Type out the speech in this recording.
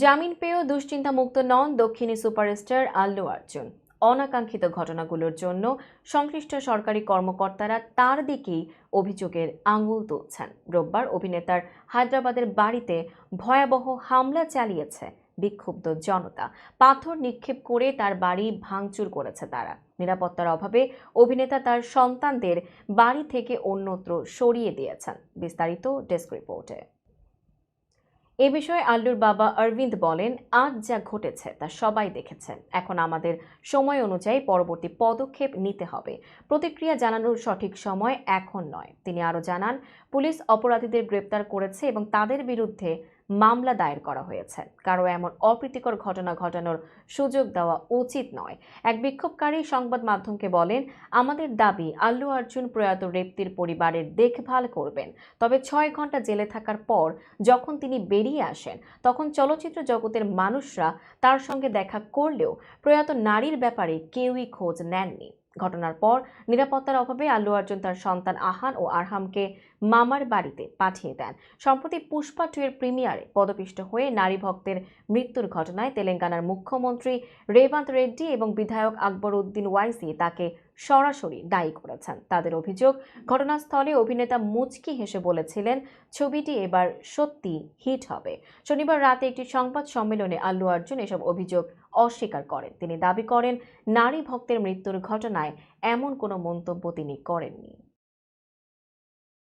জামিন পেয়েও দুশ্চিন্তামুক্ত নন দক্ষিণী সুপারস্টার আল্লু অর্জুন। অনাকাঙ্ক্ষিত ঘটনাগুলোর জন্য সংশ্লিষ্ট সরকারি কর্মকর্তারা তার দিকেই অভিযোগের আঙুল তুলছেন। রোববার অভিনেতার হায়দ্রাবাদের বাড়িতে ভয়াবহ হামলা চালিয়েছে বিক্ষুব্ধ জনতা। পাথর নিক্ষেপ করে তার বাড়ি ভাঙচুর করেছে তারা। নিরাপত্তার অভাবে অভিনেতা তার সন্তানদের বাড়ি থেকে অন্যত্র সরিয়ে দিয়েছেন। বিস্তারিত ডেস্ক রিপোর্টে। এ বিষয়ে আল্লুর বাবা অরবিন্দ বলেন, আজ যা ঘটেছে তা সবাই দেখেছেন। এখন আমাদের সময় অনুযায়ী পরবর্তী পদক্ষেপ নিতে হবে। প্রতিক্রিয়া জানানোর সঠিক সময় এখন নয়। তিনি আরও জানান, পুলিশ অপরাধীদের গ্রেপ্তার করেছে এবং তাদের বিরুদ্ধে মামলা দায়ের করা হয়েছে। কারো এমন অপ্রীতিকর ঘটনা ঘটানোর সুযোগ দেওয়া উচিত নয়। এক বিক্ষোভকারী সংবাদ মাধ্যমকে বলেন, আমাদের দাবি আল্লু অর্জুন প্রয়াত রেপ্তির পরিবারের দেখভাল করবেন। তবে 6 ঘন্টা জেলে থাকার পর যখন তিনি বেরিয়ে আসেন, তখন চলচ্চিত্র জগতের মানুষরা তার সঙ্গে দেখা করলেও প্রয়াত নারীর ব্যাপারে কেউই খোঁজ নেননি। ঘটনার পর নিরাপত্তার অভাবে আল্লু অর্জুন তার সন্তান আহান ও আরহামকে মামার বাড়িতে পাঠিয়ে দেন। সম্প্রতি পুষ্পা 2 এর প্রিমিয়ারে পদপিষ্ট হয়ে নারী ভক্তের মৃত্যুর ঘটনায় তেলেঙ্গানার মুখ্যমন্ত্রী রেভান্ত রেড্ডি এবং বিধায়ক আকবর উদ্দিন ওয়াইসি তাকে সরাসরি দায়ী করেছেন। তাদের অভিযোগ, ঘটনাস্থলে অভিনেতা মুচকি হেসে বলেছিলেন ছবিটি এবার সত্যি হিট হবে। শনিবার রাতে একটি সংবাদ সম্মেলনে আল্লু অর্জুন এসব অভিযোগ অস্বীকার করেন। তিনি দাবি করেন, নারী ভক্তের মৃত্যুর ঘটনায় এমন কোনো মন্তব্য তিনি করেননি।